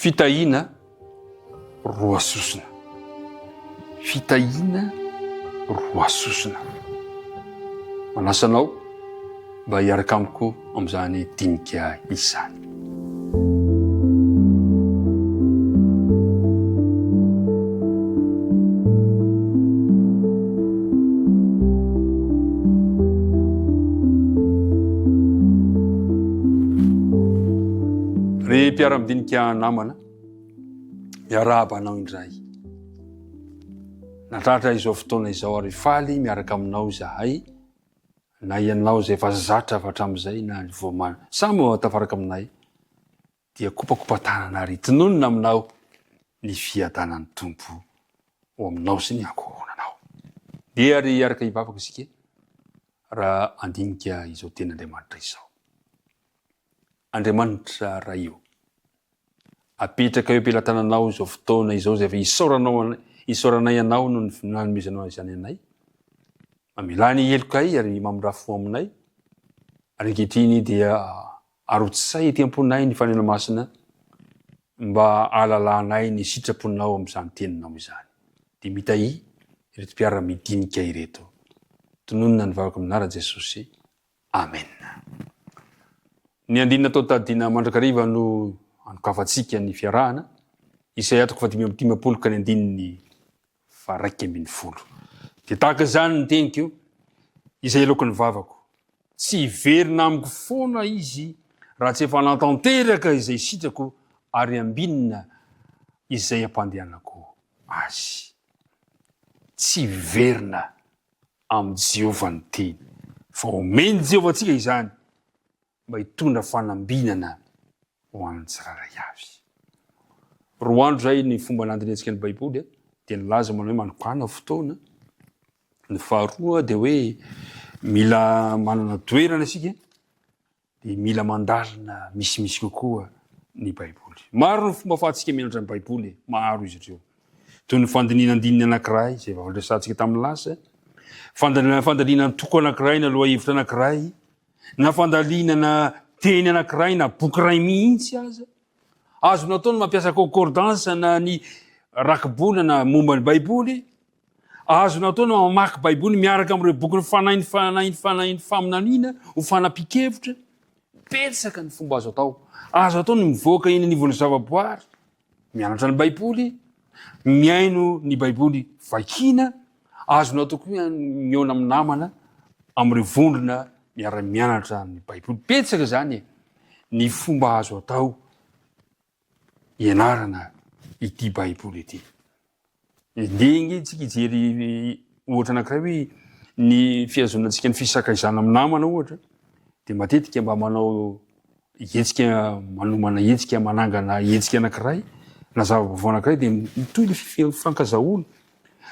Fitahiana roa sosona. Fitahiana roa sosona. Manasanao mba hiaraka amiko amin'izany dinika izany. Ry mpiara-midinika namana, miarahaba anao indray. Natratra izao fotoana izao ary faly miaraka aminao zahay, na ianao izay efa zatra hatramin'izay na vao samy tafaraka aminay, dia kopakopa-tanana ary tinonina aminao ny fiadanan'ny Tompo ho aminao sy ny ankohonanao. Dia ary hiaraka hivavaka isika raha andinika izao ten'Andriamanitra izao. Andriamanitra raha io, apetraka eo am-pelantananao izao fotoana izao izay efa isaoranay anao no nanomezanao izany anay. Mamela ny helokay ary mamorafo aminay. Ary ankehitriny dia arotsay ety am-ponay ny fanena masina mba ahalalanay ny sitraponao amin'izany teninao izany. Dia mitahy ireto mpiara-midinika ireto. Tononona ny vavaka aminara Jesosy. Amen. Ny andinina tao tadina mandrakariva no anokavantsika ny fiarahana. Isay atoko 5 ka ny andininy 112. Dia tahaka izany ny teniko izay eloko ny vavako. Tsy verina amiko foana izy raha tsy efa natanteraka izay sitrako ary ambinina izay ampandehanako azy. Tsy verina amin'ny Jehovah ny teny. Fa omeny Jehovah antsika izany mba hitondra fanambinana ho an'ny tsiraray avy. Roa andro zay ny fomba nandinetsika ny Baiboly dia nilaza manao hoe manokana fotoana. Ny faharoa dia hoe mila manana toerana isika dia mila mandarina misimisy kokoa ny Baiboly. Maro ny fomba ahafahantsika mianatra ny Baiboly, maro izy ireo. Toy ny fandininan-dininy anankiray izay efa resantsika tamin'ny lasa, fandaliana ny toko anankiray na lohahevitra anankiray, na fandalinana teny anankiray na boky iray mihitsy aza. Azonao atao ny mampiasa concordance na ny rakibolana momba ny Baiboly. Azonao atao ny mamaky Baiboly miaraka amin'ireo boky ny faminaniana ho fanapikevitra. Petsaka ny fomba azo atao. Azo atao ny mivoaka iny nivon'ny zavaboary, mianatra ny Baiboly, miaino ny Baiboly vakina. Azonao atao koa miona amin'ny namana amin'ireo vondrona miara-mianatra ny Baiboly. Petsaka zany ny fomba azo atao ianarana ity Baiboly ity. Ndenge tsika ijery ohatra anankiray hoe ny fiazonantsika ny fisakaizana amin'ny namana ohatra, dia matetika mba manao hetsika, manomana hetsika, manangana hetsika anankiray na zava-baovao anankiray dia mitohy ny fifankazahoana.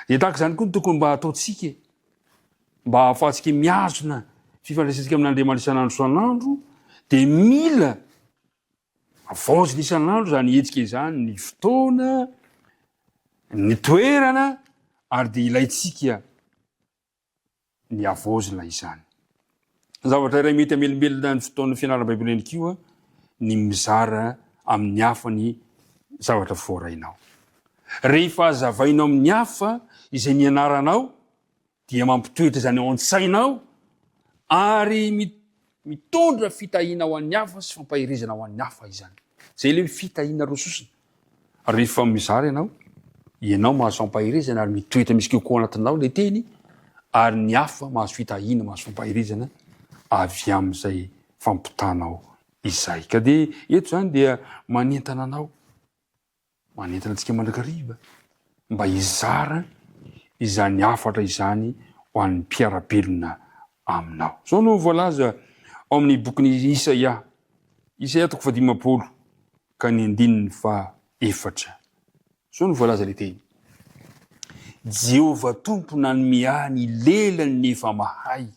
Dia tahaka izany koa tokony mba ataontsika mba ahafahantsika miazona fifandraisantsika amin'Andriamanitra isan'andro isan'andro, dia mila avaozina isan'andro zany hetsika izany, ny fotoana, ny toerana, ary dia ilaitsika ny avaozina izany. Zavatra iray mety amelombelona ny fotoan'ny fianarana Baiboly ihany koa ny mizara amin'ny hafa ny zavatra voarainao. Rehefa azavainao amin'ny hafa izay nianaranao dia mampitoetra izany ao an-tsainao ary mitondra fitahiana ho an'ny hafa sy fampahirizana ho an'ny hafa izany. Zay ilay fitahiana roa sosona. Rehefa mizara ianao mahazo fampahirizana ary mitoetra misy kokoa anatinao ilay teny, ary ny hafa mahazo fitahiana, mahazo fampahirizana avy amin'izay fampitanao izay. Ka dia eto zany dia manentana anao, manentana antsika mandrakariva mba hizara izany hafatra izany ho an'ny mpiarabelona aminao. Zao no voalaza ao amin'ny bokin'ny Isaia 50 ka ny andininy 4. Zao no voalaza le teny. Jehovah Tompo nanome ny lelany nefa mahay.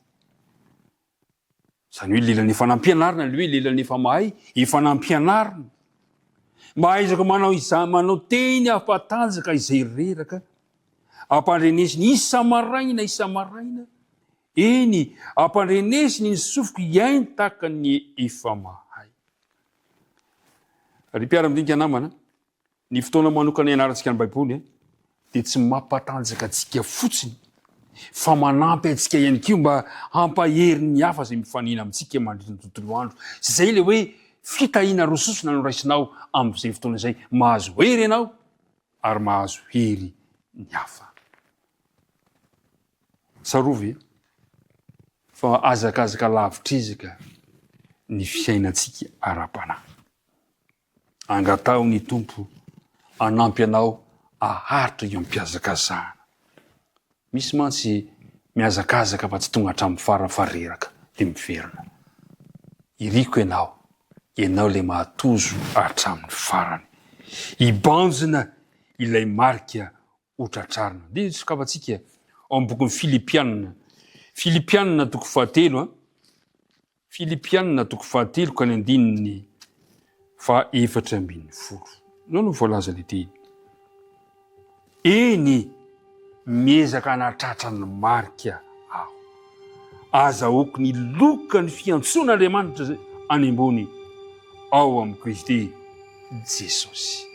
Zany hoe lelany efa nampianarina, le hoe lelany efa mahay, efa nampianarina. Mba aizaka manao teny ampatanjaka izay reraka, ampandrenesiny isa-maraina, eny ampandrenesiny ny sofiko iainy tahaka ny efa mahay. Ry mpiara-midinika namana, Ny fotoana manokana ianarantsika ny Baiboly dia tsy mampatanjaka antsika fotsiny fa manampy antsika ihany koa mba hampahery ny hafa izay mifanina amintsika mandritra ny tontolo andro. Zay le hoe fitahiana rososona no raisinao amin'izay fotoana izay. Mahazo hery ianao ary mahazo hery ny hafa. Tsarovy fa azakazaka lavitrizaka ny fiainantsika ara-panahy. Angatao ny Tompo hanampy anao haharitra eo am-piazakazahana. Misy mantsy miazakazaka fa tsy tonga hatramin'ny farany fa reraka dia miverina. Iriko ianao le mahatozo hatramin'ny farany. Ibanjina ilay marika hotratrarina. Dia sokafantsika ao amin'ny bokin'ny Filipianina toko 7 Filipianina toko 7 ka ny 4:14. No voalaza lety. Eny miezaka hanatratra ny marika aho. Azahoako ny loka ny fiantsoan'Andriamanitra any ambony ao amin'ny Kristy Jesosy.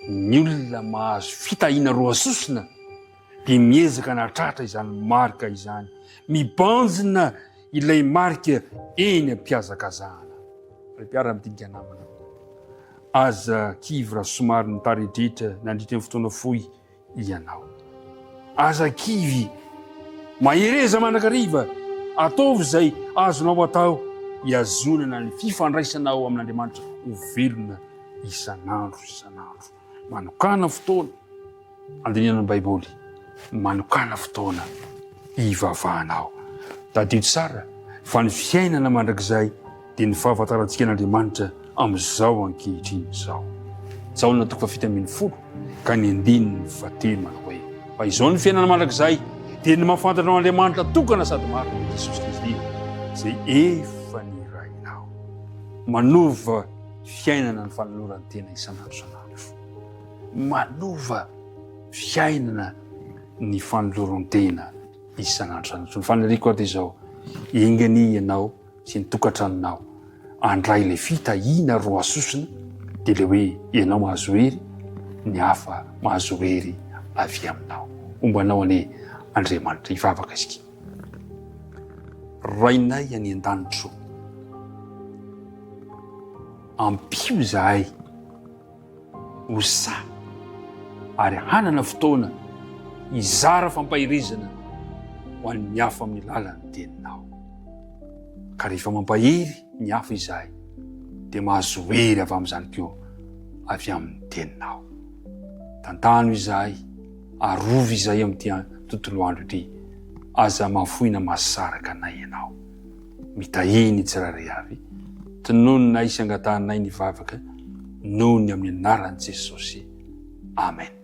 Ny olona mahazo fitahiana roasosina dia miezaka hanatratra izany marika izany. Mibanjina ilay marika eny am-piazakazahana. Mpiara-midinika namana. Aza kivy somary nitaridritra nandritra ny fotoana fohy ianao. Aza kivy mahereza manakariva, ataovy izay azonao atao hiazonana ny fifandraisanao amin'Andriamanitra ho velona isan'andro. Manokana fotoana, andinihana ny Baiboly, manokana fotoana hivavahanao. Tadio tsara fa ny fiainana mandrakizay dia ny fahafantarantsika n'Andriamanitra amin'izao ankehitriny izao. Jaona toko 7 ka ny 9:7 manao hoe fa izao ny fiainana mandrakizay dia ny mahafantanao Andriamanitra tokana sady maro Jesosy Kristy izay efa nirainao. Manova fiainana ny fanolorany tena isan'andro. Manova fiainana ny fanoloran-tena isan'andro. Ny fanariko ato izao, ingany ianao sy ny tokantranonao andray le fitahiana roasosina dia le hoe ianao mahazo hery, ny hafa mahazo hery avy aminao. Ombanao ane Andriamanitra hivavaka isika. Rainay any an-danitro, ampio zahay ho sa ary hanana fotoana hizara fampahirizana ho an'ny hafa amin'ny lalan'ny teninao. Ka rehefa mampahery ny hafa izahay dia mahazo hery avy amin'izany koa avy amin'ny teninao. Tantano izahay, arovy izahay amin'ity tontolo andro ity, aza mahafoina mahasaraka anay ianao. Mitahiny tsirairay avy, tononona isangatanay ny vavaka noho ny amin'ny anaran'i Jesosy. Amen.